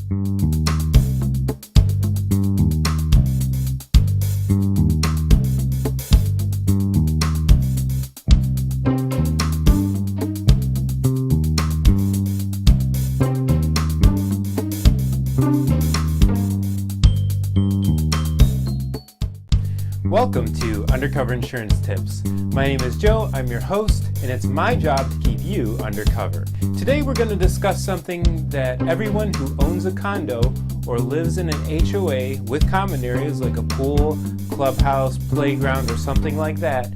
Welcome to Undercover Insurance Tips. My name is Joe, I'm your host, and it's my job to keep you undercover. Today we're going to discuss something that everyone who owns a condo or lives in an HOA with common areas like a pool, clubhouse, playground, or something like that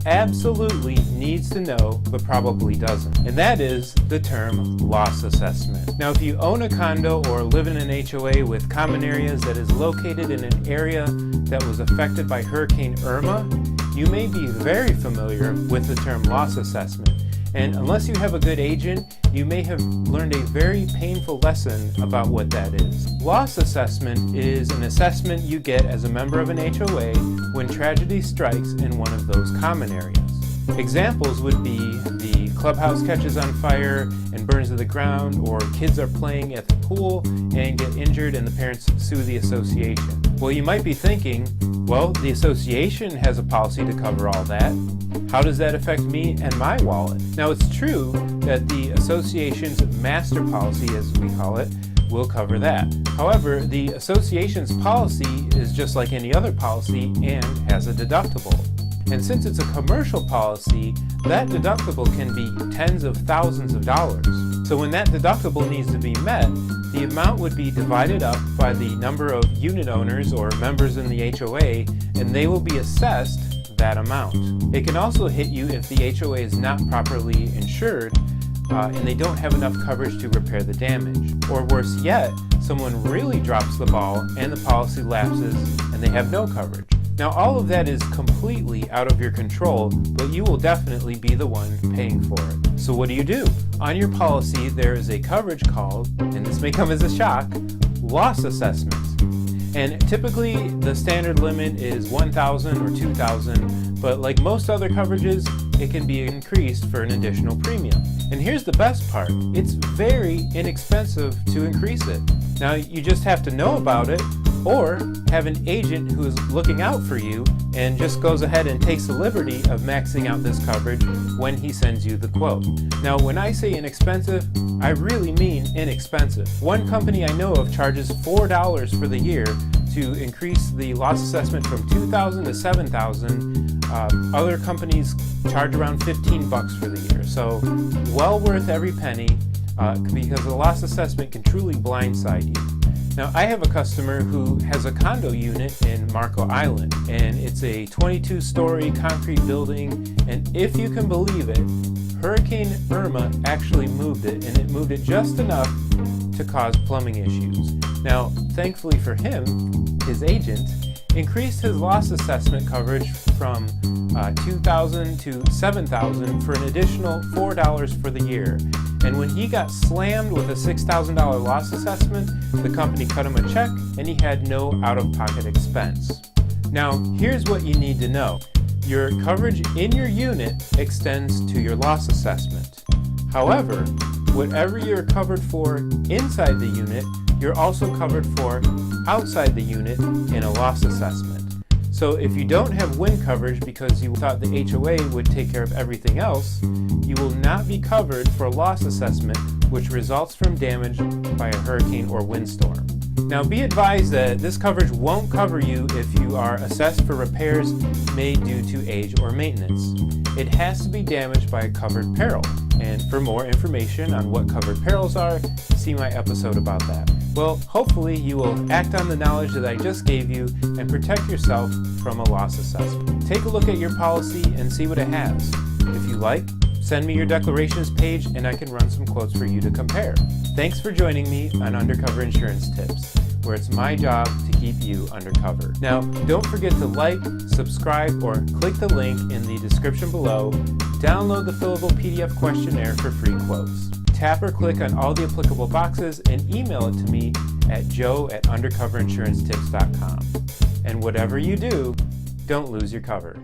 absolutely needs to know, but probably doesn't. And that is the term loss assessment. Now, if you own a condo or live in an HOA with common areas that is located in an area that was affected by Hurricane Irma, you may be very familiar with the term loss assessment. And unless you have a good agent, you may have learned a very painful lesson about what that is. Loss assessment is an assessment you get as a member of an HOA when tragedy strikes in one of those common areas. Examples would be the clubhouse catches on fire and burns to the ground, or kids are playing at the pool and get injured and the parents sue the association. Well, you might be thinking, well, the association has a policy to cover all that. How does that affect me and my wallet? Now, it's true that the association's master policy, as we call it, will cover that. However, the association's policy is just like any other policy and has a deductible. And since it's a commercial policy, that deductible can be tens of thousands of dollars. So when that deductible needs to be met, the amount would be divided up by the number of unit owners or members in the HOA, and they will be assessed that amount. It can also hit you if the HOA is not properly insured and they don't have enough coverage to repair the damage. Or worse yet, someone really drops the ball and the policy lapses and they have no coverage. Now, all of that is completely out of your control, but you will definitely be the one paying for it. So what do? On your policy, there is a coverage called, and this may come as a shock, loss assessment. And typically, the standard limit is $1,000 or $2,000, but like most other coverages, it can be increased for an additional premium. And here's the best part, it's very inexpensive to increase it. Now, you just have to know about it, or have an agent who is looking out for you and just goes ahead and takes the liberty of maxing out this coverage when he sends you the quote. Now, when I say inexpensive, I really mean inexpensive. One company I know of charges $4 for the year to increase the loss assessment from $2,000 to $7,000. Other companies charge around $15 for the year. So well worth every penny because the loss assessment can truly blindside you. Now, I have a customer who has a condo unit in Marco Island, and it's a 22-story concrete building, and if you can believe it, Hurricane Irma actually moved it, and it moved it just enough to cause plumbing issues. Now, thankfully for him, his agent increased his loss assessment coverage from $2,000 to $7,000 for an additional $4 for the year. And when he got slammed with a $6,000 loss assessment, the company cut him a check and he had no out-of-pocket expense. Now, here's what you need to know. Your coverage in your unit extends to your loss assessment. However, whatever you're covered for inside the unit, you're also covered for outside the unit in a loss assessment. So if you don't have wind coverage because you thought the HOA would take care of everything else, you will not be covered for a loss assessment which results from damage by a hurricane or windstorm. Now, be advised that this coverage won't cover you if you are assessed for repairs made due to age or maintenance. It has to be damaged by a covered peril. And for more information on what covered perils are, see my episode about that. Well, hopefully you will act on the knowledge that I just gave you and protect yourself from a loss assessment. Take a look at your policy and see what it has. If you like, send me your declarations page and I can run some quotes for you to compare. Thanks for joining me on Undercover Insurance Tips, where it's my job to keep you undercover. Now, don't forget to like, subscribe, or click the link in the description below. Download the fillable PDF questionnaire for free quotes. Tap or click on all the applicable boxes and email it to me at joe@undercoverinsurantips.com. And whatever you do, don't lose your cover.